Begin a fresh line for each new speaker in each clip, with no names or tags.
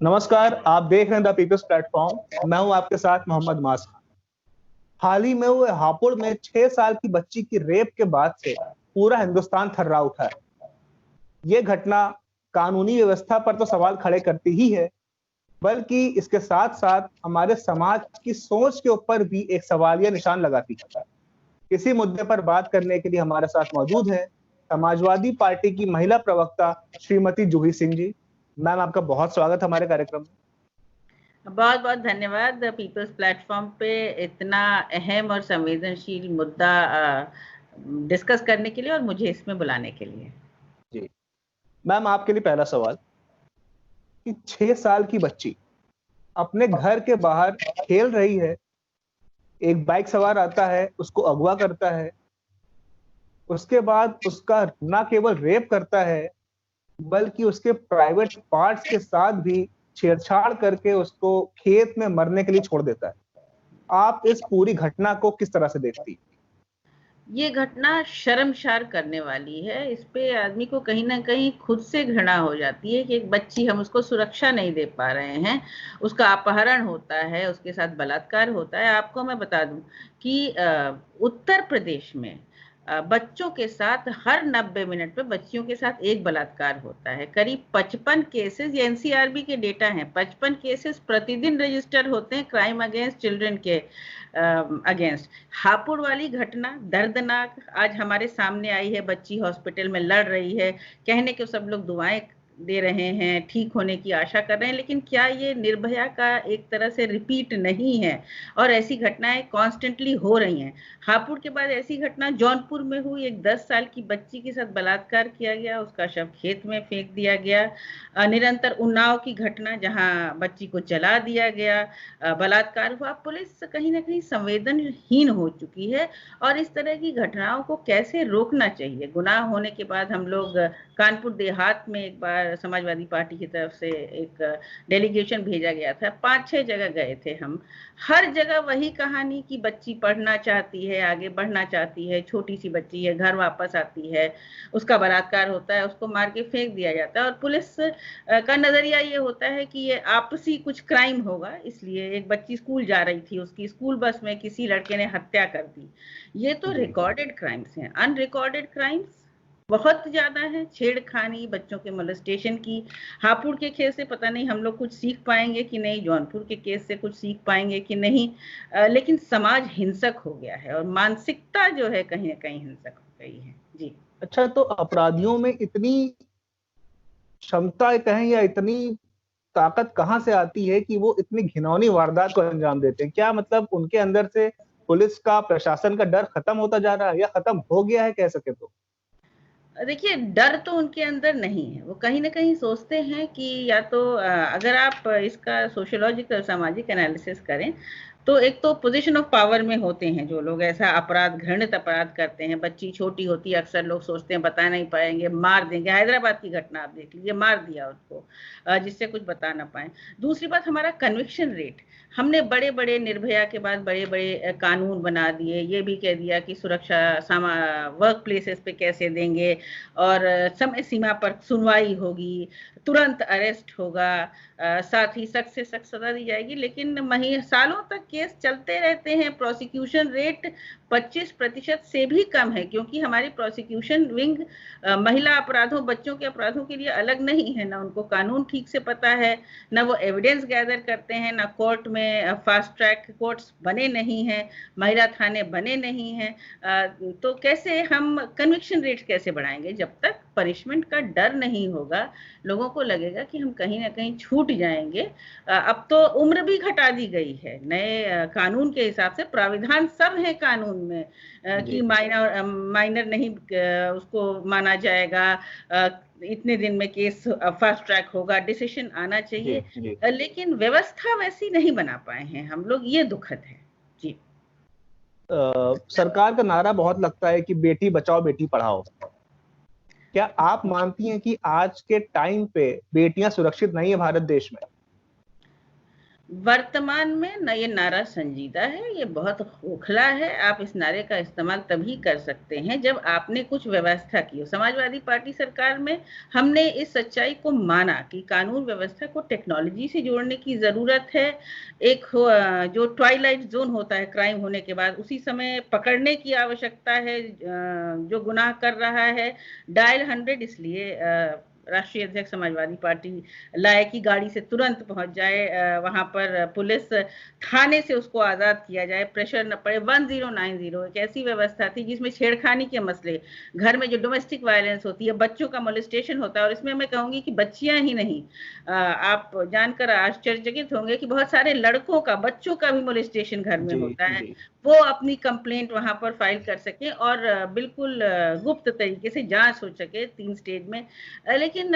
नमस्कार, आप देख रहे हैं द पीपल्स प्लेटफॉर्म। मैं हूं आपके साथ मोहम्मद मास। हाल ही में हुए हापुड़ में 6 साल की बच्ची की रेप के बाद से पूरा हिंदुस्तान थर्रा उठा है। ये घटना कानूनी व्यवस्था पर तो सवाल खड़े करती ही है, बल्कि इसके साथ साथ हमारे समाज की सोच के ऊपर भी एक सवालिया निशान लगाती है। इसी मुद्दे पर बात करने के लिए हमारे साथ मौजूद है समाजवादी पार्टी की महिला प्रवक्ता श्रीमती जूही सिंह जी। मैम, आपका बहुत स्वागत है हमारे कार्यक्रम में।
बहुत बहुत धन्यवाद पीपल्स प्लेटफॉर्म पे इतना अहम और संवेदनशील मुद्दा डिस्कस करने के लिए और मुझे इसमें बुलाने के लिए।
जी मैम, आपके लिए पहला सवाल कि 6 साल की बच्ची अपने घर के बाहर खेल रही है, एक बाइक सवार आता है, उसको अगवा करता है, उसके बाद उसका न केवल रेप करता है बल्कि उसके प्राइवेट पार्ट्स के साथ भी छेड़छाड़ करके उसको खेत में मरने के लिए छोड़ देता है। आप इस पूरी घटना को किस तरह से देखती?
ये घटना शर्मसार करने वाली है। इस पे आदमी को कहीं ना कहीं खुद से घृणा हो जाती है कि एक बच्ची, हम उसको सुरक्षा नहीं दे पा रहे हैं, उसका अपहरण होता है, उसके साथ बलात्कार होता है। आपको मैं बता दूं कि उत्तर प्रदेश में बच्चों के साथ हर 90 मिनट पे बच्चियों के साथ एक बलात्कार होता है। करीब 55 केसेस, ये एनसीआरबी के डेटा हैं, 55 केसेस प्रतिदिन रजिस्टर होते हैं क्राइम अगेंस्ट चिल्ड्रन के अगेंस्ट। हापुड़ वाली घटना दर्दनाक आज हमारे सामने आई है। बच्ची हॉस्पिटल में लड़ रही है, कहने को सब लोग दुआएं दे रहे हैं, ठीक होने की आशा कर रहे हैं, लेकिन क्या ये निर्भया का एक तरह से रिपीट नहीं है? और ऐसी घटनाएं कॉन्स्टेंटली हो रही हैं। हापुड़ के बाद ऐसी घटना जौनपुर में हुई, एक 10 साल की बच्ची के साथ बलात्कार किया गया, उसका शव खेत में फेंक दिया गया। निरंतर उन्नाव की घटना जहां बच्ची को जला दिया गया, बलात्कार हुआ। पुलिस कहीं ना कहीं संवेदनहीन हो चुकी है और इस तरह की घटनाओं को कैसे रोकना चाहिए। गुनाह होने के बाद हम लोग कानपुर देहात में एक बार समाजवादी पार्टी की तरफ से एक डेलीगेशन भेजा गया था, 5-6 जगह गए थे हम। हर जगह वही कहानी कि बच्ची पढ़ना चाहती है, आगे बढ़ना चाहती है, छोटी सी बच्ची है, घर वापस आती है, उसका बलात्कार होता है, उसको मार के फेंक दिया जाता है। और पुलिस का नजरिया ये होता है कि ये आपसी कुछ क्राइम होगा, इसलिए एक बच्ची स्कूल जा रही थी, उसकी स्कूल बस में किसी लड़के ने हत्या कर दी। ये तो रिकॉर्डेड क्राइम्स हैं। अनरिकॉर्डेड क्राइम्स बहुत ज्यादा है, छेड़खानी, बच्चों के मोलेस्टेशन की। हापुड़ के केस से पता नहीं हम लोग कुछ सीख पाएंगे कि नहीं, जौनपुर के केस से कुछ सीख पाएंगे कि नहीं, लेकिन समाज हिंसक हो गया है और मानसिकता जो है कहीं ना कहीं हिंसक हो गई है। जी।
अच्छा, तो अपराधियों में इतनी क्षमता कहें या इतनी ताकत कहां से आती है कि वो इतनी घिनौनी वारदात को अंजाम देते हैं? क्या मतलब उनके अंदर से पुलिस का, प्रशासन का डर खत्म होता जा रहा है या खत्म हो गया है, कह सके तो?
देखिए, डर तो उनके अंदर नहीं है। वो कहीं ना कहीं सोचते हैं कि या तो अगर आप इसका सोशियोलॉजिकल, सामाजिक एनालिसिस करें तो एक तो पोजीशन ऑफ पावर में होते हैं जो लोग ऐसा अपराध, घृणित अपराध करते हैं। बच्ची छोटी होती है, अक्सर लोग सोचते हैं बता नहीं पाएंगे, मार देंगे। हैदराबाद की घटना आप देख लीजिए, मार दिया उसको जिससे कुछ बता ना पाए। दूसरी बात, हमारा कन्विक्शन रेट। हमने बड़े बड़े निर्भया के बाद बड़े बड़े कानून बना दिए, ये भी कह दिया कि सुरक्षा वर्क प्लेसेस पे कैसे देंगे, और समय सीमा पर सुनवाई होगी, तुरंत अरेस्ट होगा, साथ ही सख्त से सख्त सजा दी जाएगी। लेकिन सालों तक केस चलते रहते हैं। प्रोसिक्यूशन रेट 25% से भी कम है, क्योंकि हमारी प्रोसिक्यूशन विंग महिला अपराधों, बच्चों के अपराधों के लिए अलग नहीं है। ना उनको कानून ठीक से पता है, ना वो एविडेंस गैदर करते हैं, ना कोर्ट में फास्ट ट्रैक कोर्ट्स बने नहीं हैं, महिला थाने बने नहीं हैं। तो कैसे हम कन्विक्शन रेट कैसे बढ़ाएंगे जब तक पनिशमेंट का डर नहीं होगा? लोगों को लगेगा कि हम कहीं ना कहीं छूट जाएंगे। अब तो उम्र भी घटा दी गई है, नए कानून के हिसाब से प्राविधान सब है कानून में कि माइनर नहीं उसको माना जाएगा, इतने दिन में केस फास्ट ट्रैक होगा, डिसीजन आना चाहिए। लेकिन व्यवस्था वैसी नहीं बना पाए हैं हम लोग, ये दुखद है। जी।
सरकार का नारा बहुत लगता है कि बेटी बचाओ बेटी पढ़ाओ। क्या आप मानती हैं कि आज के टाइम पे बेटियां सुरक्षित नहीं है भारत देश में?
वर्तमान में न ये नारा संजीदा है, ये बहुत खोखला है। आप इस नारे का इस्तेमाल तभी कर सकते हैं जब आपने कुछ व्यवस्था की हो। समाजवादी पार्टी सरकार में हमने इस सच्चाई को माना कि कानून व्यवस्था को टेक्नोलॉजी से जोड़ने की जरूरत है। एक जो ट्वाइलाइट जोन होता है क्राइम होने के बाद, उसी समय पकड़ने की आवश्यकता है जो गुनाह कर रहा है। डायल 100 इसलिए राष्ट्रीय अध्यक्ष समाजवादी पार्टी लाए कि गाड़ी से तुरंत पहुंच जाए, वहां पर पुलिस थाने से उसको आजाद किया जाए, प्रेशर न पड़े। 1090 एक ऐसी व्यवस्था थी जिसमें छेड़खानी के मसले, घर में जो डोमेस्टिक वायलेंस होती है, बच्चों का मोलिस्टेशन होता है, और इसमें मैं कहूंगी कि बच्चियां ही नहीं, आप जानकर आश्चर्यचकित होंगे कि बहुत सारे लड़कों का, बच्चों का भी मोलिस्टेशन घर में होता है। वो अपनी कंप्लेंट वहां पर फाइल कर सके और बिल्कुल गुप्त तरीके से जांच हो सके 3 स्टेज में। लेकिन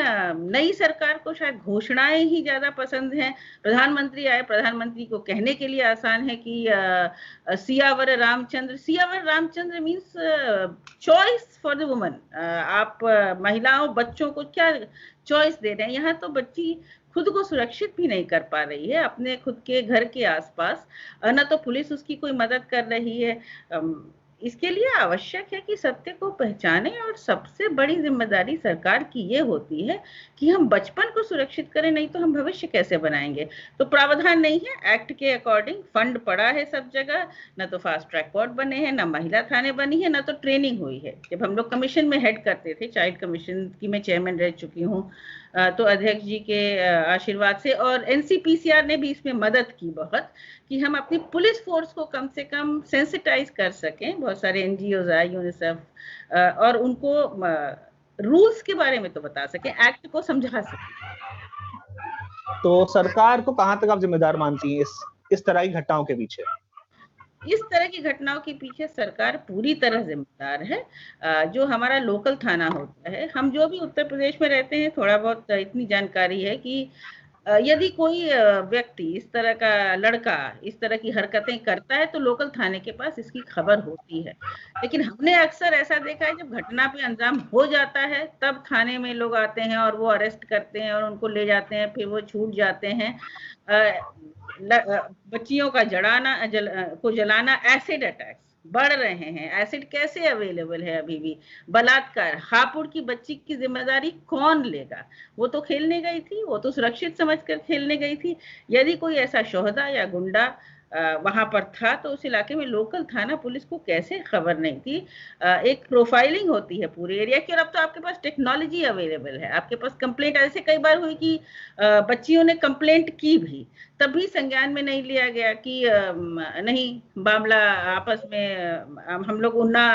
नई सरकार को शायद घोषणाएं ही ज्यादा पसंद हैं। प्रधानमंत्री आए, प्रधानमंत्री को कहने के लिए आसान है कि Siyavar Ramchandra means choice for the woman. आप महिलाओं, बच्चों को क्या चॉइस दे रहे हैं? यहाँ तो बच्ची खुद को सुरक्षित भी नहीं कर पा रही है अपने खुद के घर के आसपास, न तो पुलिस उसकी कोई मदद कर रही है। इसके लिए आवश्यक है कि सत्य को पहचाने, और सबसे बड़ी जिम्मेदारी सरकार की ये होती है कि हम बचपन को सुरक्षित करें, नहीं तो हम भविष्य कैसे बनाएंगे। तो प्रावधान नहीं है एक्ट के अकॉर्डिंग, फंड पड़ा है सब जगह, न तो फास्ट ट्रैक कोर्ट बने हैं, न महिला थाने बनी है, न तो ट्रेनिंग हुई है। जब हम लोग कमीशन में हेड करते थे, चाइल्ड कमीशन की मैं चेयरमैन रह चुकी हूँ, तो अध्यक्ष जी के आशीर्वाद से, और एनसीपीसीआर ने भी इसमें मदद की बहुत, कि हम अपनी पुलिस फोर्स को कम से कम सेंसिटाइज कर सकें। बहुत सारे एनजीओ आए, यूनिसेफ, और उनको रूल्स के बारे में तो बता सकें, एक्ट को समझा सकें।
तो सरकार को कहां तक आप जिम्मेदार मानती हैं इस तरह की घटनाओं के पीछे?
इस तरह की घटनाओं के पीछे सरकार पूरी तरह जिम्मेदार है। जो हमारा लोकल थाना होता है, हम जो भी उत्तर प्रदेश में रहते हैं, थोड़ा बहुत इतनी जानकारी है कि यदि कोई व्यक्ति, इस तरह का लड़का इस तरह की हरकतें करता है, तो लोकल थाने के पास इसकी खबर होती है। लेकिन हमने अक्सर ऐसा देखा है, जब घटना पे अंजाम हो जाता है तब थाने में लोग आते हैं और वो अरेस्ट करते हैं और उनको ले जाते हैं, फिर वो छूट जाते हैं। बच्चियों का जलाना, एसिड अटैक्स बढ़ रहे हैं। एसिड कैसे अवेलेबल है अभी भी? बलात्कार, हापुड़ की बच्ची की जिम्मेदारी कौन लेगा? वो तो खेलने गई थी, वो तो सुरक्षित समझकर खेलने गई थी। यदि कोई ऐसा शोहदा या गुंडा वहां पर था, तो उस इलाके में लोकल थाना पुलिस को कैसे खबर नहीं थी? एक प्रोफाइलिंग होती है पूरे एरिया की, और अब तो आपके पास टेक्नोलॉजी अवेलेबल है, आपके पास कंप्लेंट ऐसे कई बार हुई कि बच्चियों ने कंप्लेंट की भी, तब भी संज्ञान में नहीं लिया गया कि नहीं, मामला आपस में। हम लोग उन्ना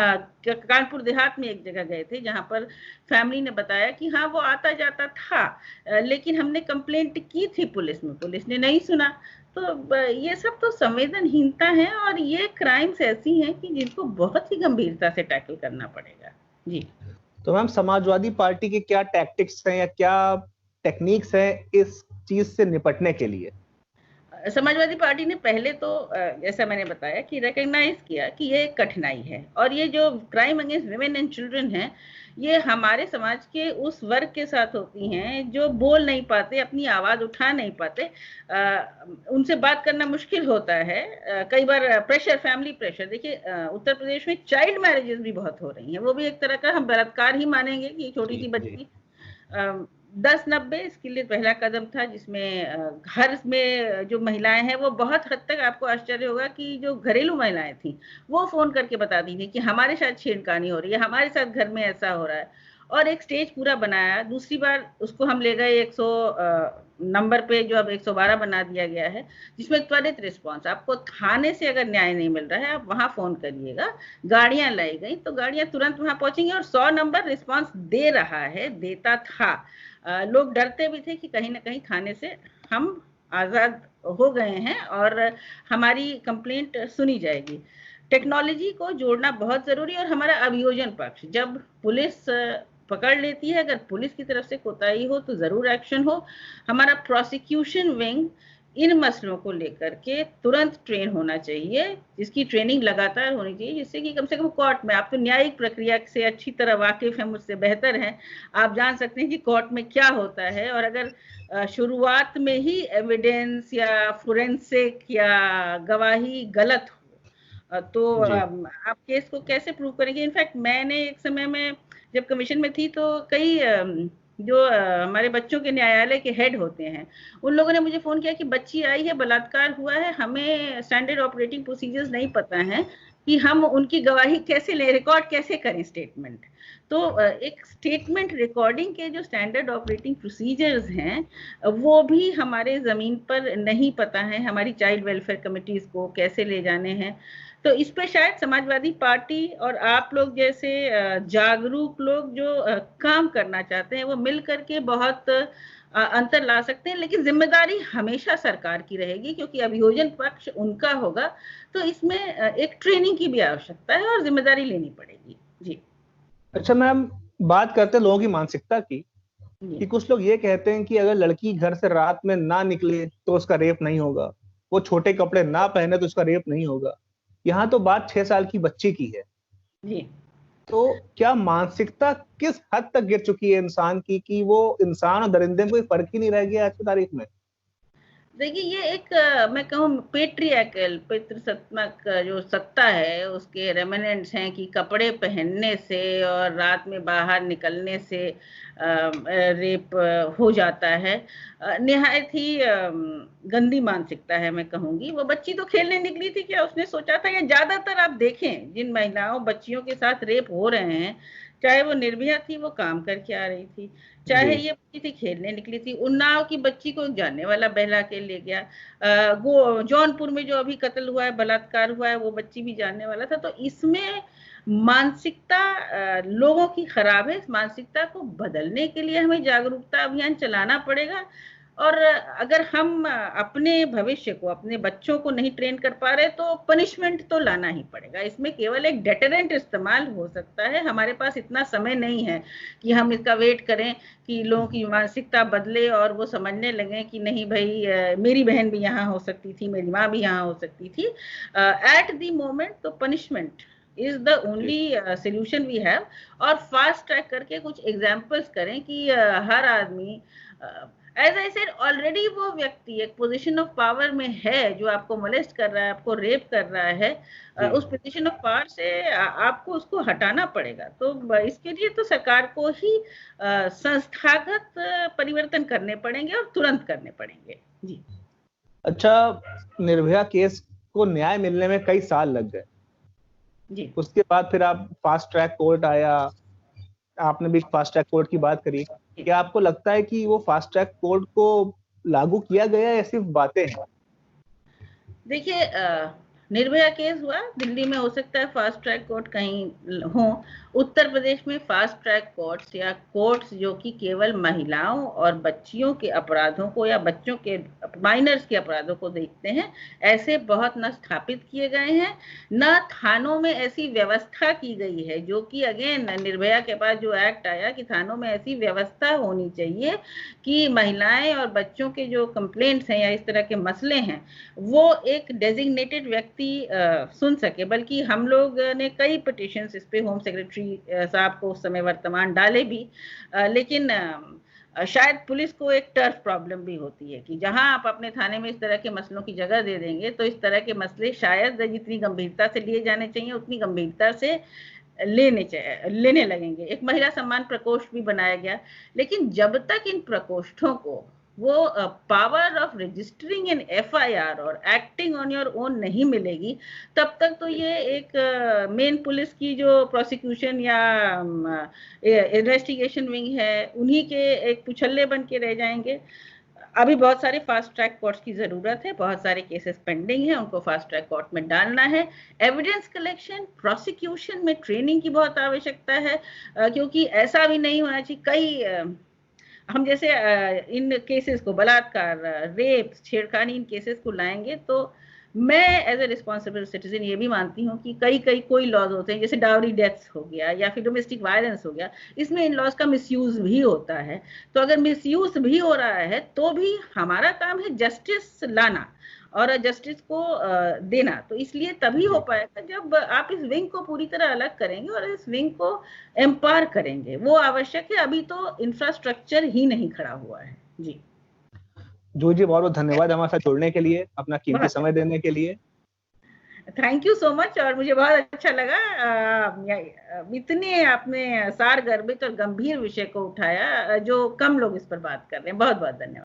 कानपुर देहात में एक जगह गए थे, जहां पर फैमिली ने बताया कि हाँ वो आता जाता था, लेकिन हमने कंप्लेंट की थी पुलिस में, पुलिस ने नहीं सुना। तो ये सब तो संवेदनहीनता है, और ये क्राइम्स ऐसी हैं कि जिनको बहुत ही गंभीरता से टैकल करना पड़ेगा। जी।
तो मैम, समाजवादी पार्टी के क्या टैक्टिक्स हैं या क्या टेक्निक्स हैं इस चीज से निपटने के लिए?
समाजवादी पार्टी ने पहले तो जैसा मैंने बताया कि रिकॉग्नाइज किया कि ये एक कठिनाई है, और ये जो crime against women and children है, ये हमारे समाज के उस वर्ग के साथ होती हैं जो बोल नहीं पाते, अपनी आवाज उठा नहीं पाते, उनसे बात करना मुश्किल होता है। कई बार प्रेशर, फैमिली प्रेशर। देखिए उत्तर प्रदेश में चाइल्ड मैरिजेस भी बहुत हो रही हैं, वो भी एक तरह का हम बलात्कार ही मानेंगे कि छोटी सी बच्ची। 1090 इसके लिए पहला कदम था, जिसमें घर में जो महिलाएं हैं, वो बहुत हद तक, आपको आश्चर्य होगा कि जो घरेलू महिलाएं थी, वो फोन करके बताती थी कि हमारे साथ छेड़खानी हो रही है, हमारे साथ घर में ऐसा हो रहा है, और एक स्टेज पूरा बनाया। दूसरी बार उसको हम ले गए 100 नंबर पे, जो अब 112 बना दिया गया है, जिसमें त्वरित रिस्पांस। आपको थाने से अगर न्याय नहीं मिल रहा है, आप वहां फोन करिएगा, गाड़ियां लाई गई तो गाड़ियां तुरंत वहां पहुंचेंगी, और 100 नंबर रिस्पांस दे रहा है, देता था। लोग डरते भी थे कि कहीं ना कहीं थाने से हम आजाद हो गए हैं और हमारी कंप्लेंट सुनी जाएगी। टेक्नोलॉजी को जोड़ना बहुत जरूरी, और हमारा अभियोजन पक्ष, जब पुलिस पकड़ लेती है, अगर पुलिस की तरफ से कोताही हो तो जरूर एक्शन हो। हमारा प्रोसिक्यूशन विंग इन मसलों को लेकर के तुरंत ट्रेन होना चाहिए, जिसकी ट्रेनिंग लगातार होनी चाहिए, जिससे कि कम से कम कोर्ट में, आप तो न्यायिक प्रक्रिया से अच्छी तरह वाकिफ हैं, मुझसे बेहतर हैं, आप जान सकते हैं कि कोर्ट में क्या होता है। और अगर शुरुआत में ही एविडेंस या फोरेंसिक या गवाही गलत हो तो आप केस को कैसे प्रूव करेंगे। इनफैक्ट मैंने एक समय में जब कमीशन में थी तो कई जो हमारे बच्चों के न्यायालय के हेड होते हैं, उन लोगों ने मुझे फोन किया कि बच्ची आई है, बलात्कार हुआ है, हमें स्टैंडर्ड ऑपरेटिंग प्रोसीजर्स नहीं पता है कि हम उनकी गवाही कैसे ले, रिकॉर्ड कैसे करें स्टेटमेंट। तो एक स्टेटमेंट रिकॉर्डिंग के जो स्टैंडर्ड ऑपरेटिंग प्रोसीजर्स हैं वो भी हमारे जमीन पर नहीं पता है, हमारी चाइल्ड वेलफेयर कमिटीज को कैसे ले जाने हैं। तो इस पे शायद समाजवादी पार्टी और आप लोग जैसे जागरूक लोग जो काम करना चाहते हैं वो मिल करके बहुत अंतर ला सकते हैं, लेकिन जिम्मेदारी हमेशा सरकार की रहेगी क्योंकि अभियोजन पक्ष उनका होगा। तो इसमें एक ट्रेनिंग की भी आवश्यकता है और जिम्मेदारी लेनी पड़ेगी। जी
अच्छा मैम, बात करते हैं लोगों की मानसिकता की, कि कुछ लोग ये कहते हैं कि अगर लड़की घर से रात में ना निकले तो उसका रेप नहीं होगा, वो छोटे कपड़े ना पहने तो उसका रेप नहीं होगा। यहाँ तो बात 6 साल की बच्ची की है।
जी
तो क्या मानसिकता किस हद तक गिर चुकी है इंसान की कि वो इंसान और दरिंदे में कोई फर्क ही नहीं रह गया आज की तारीख में।
देखिए ये एक मैं कहूँ पेट्रियार्कल पितृसत्तात्मक जो सत्ता है उसके रेमिनेंट्स हैं कि कपड़े पहनने से और रात में बाहर निकलने से रेप हो जाता है। निहायत ही गंदी मानसिकता है मैं कहूँगी। वो बच्ची तो खेलने निकली थी, क्या उसने सोचा था? या ज्यादातर आप देखें जिन महिलाओं बच्चियों के साथ रेप हो रहे हैं, चाहे वो निर्भया थी, वो काम करके आ रही थी, चाहे ये बच्ची थी खेलने निकली थी। उन्नाव की बच्ची को एक जानने वाला बहला के ले गया। वो जौनपुर में जो अभी कत्ल हुआ है, बलात्कार हुआ है, वो बच्ची भी जानने वाला था। तो इसमें मानसिकता लोगों की खराब है। इस मानसिकता को बदलने के लिए हमें जागरूकता अभियान चलाना पड़ेगा। और अगर हम अपने भविष्य को, अपने बच्चों को नहीं ट्रेन कर पा रहे तो पनिशमेंट तो लाना ही पड़ेगा। इसमें केवल एक डेटरेंट इस्तेमाल हो सकता है। हमारे पास इतना समय नहीं है कि हम इसका वेट करें कि लोगों की मानसिकता बदले और वो समझने लगे कि नहीं भाई मेरी बहन भी यहाँ हो सकती थी, मेरी माँ भी यहाँ हो सकती थी। एट द मोमेंट तो punishment is the only solution we have. और फास्ट ट्रैक करके कुछ एग्जाम्पल्स करें कि हर आदमी एज आई सेड ऑलरेडी वो व्यक्ति एक पोजीशन ऑफ पावर में है जो आपको मोलेस्ट कर रहा है, आपको रेप कर रहा है, उस पोजीशन ऑफ पावर से आपको उसको हटाना पड़ेगा। तो इसके लिए तो सरकार को ही संस्थागत परिवर्तन करने पड़ेंगे और तुरंत करने पड़ेंगे। जी
अच्छा, निर्भया केस को न्याय मिलने में कई साल लग गए।
जी
उसके बाद फिर आप फास्ट ट्रैक कोर्ट आया, आपने भी फास्ट ट्रैक कोर्ट की बात करी। क्या आपको लगता है कि वो फास्ट ट्रैक कोर्ट को लागू किया गया या सिर्फ बातें हैं?
देखिए निर्भया केस हुआ दिल्ली में, हो सकता है फास्ट ट्रैक कोर्ट कहीं हो। उत्तर प्रदेश में फास्ट ट्रैक कोर्ट्स या कोर्ट्स जो कि केवल महिलाओं और बच्चियों के अपराधों को या बच्चों के माइनर्स के अपराधों को देखते हैं, ऐसे बहुत न स्थापित किए गए हैं, न थानों में ऐसी व्यवस्था की गई है। जो कि अगेन निर्भया के पास जो एक्ट आया कि थानों में ऐसी व्यवस्था होनी चाहिए कि महिलाएं और बच्चों के जो कंप्लेंट्स हैं या इस तरह के मसले हैं वो एक डेजिग्नेटेड व्यक्ति सुन सके। बल्कि हम लोग ने कई पिटिशंस इस पे होम सेक्रेटरी साहब को उस समय वर्तमान डाले भी, लेकिन शायद पुलिस को एक टर्फ प्रॉब्लम भी होती है कि जहां आप अपने थाने में इस तरह के मसलों की जगह दे देंगे तो इस तरह के मसले शायद जितनी गंभीरता से लिए जाने चाहिए उतनी गंभीरता से लेने लगेंगे। एक महिला सम्मान प्रकोष्ठ भी बनाया गया, लेकिन जब तक इन प्रकोष्ठों को वो power of registering in FIR और एक्टिंग ऑन योर ओन नहीं मिलेगी, तब तक तो ये एक मेन पुलिस की जो प्रोसिक्यूशन या इन्वेस्टिगेशन विंग है उन्हीं के एक पुछल्ले बन के रह जाएंगे। अभी बहुत सारे फास्ट ट्रैक कोर्ट्स की जरूरत है, बहुत सारे केसेस पेंडिंग है, उनको फास्ट ट्रैक कोर्ट में डालना है। एविडेंस कलेक्शन, प्रोसिक्यूशन में ट्रेनिंग की बहुत आवश्यकता है, क्योंकि ऐसा भी नहीं होना चाहिए कई हम जैसे इन केसेस को, बलात्कार, रेप, छेड़खानी, इन केसेस को लाएंगे तो मैं एज ए रिस्पॉन्सिबल सिटीजन ये भी मानती हूँ कि कोई लॉज होते हैं, जैसे डाउरी डेथ्स हो गया या फिर डोमेस्टिक वायलेंस हो गया, इसमें इन लॉज का मिसयूज भी होता है। तो अगर मिसयूज भी हो रहा है तो भी हमारा काम है जस्टिस लाना और जस्टिस को देना। तो इसलिए तभी हो पाएगा जब आप इस विंग को पूरी तरह अलग करेंगे और इस विंग को एम्पावर करेंगे, वो आवश्यक है। अभी तो इंफ्रास्ट्रक्चर ही नहीं खड़ा हुआ है। जी
जूही जी, बहुत बहुत धन्यवाद हमारे साथ जुड़ने के लिए, अपना कीमती समय देने के लिए।
Thank you so much. और मुझे बहुत अच्छा लगा इतने आपने सारगर्भित और गंभीर विषय को उठाया जो कम लोग इस पर बात कर रहे हैं। बहुत बहुत धन्यवाद।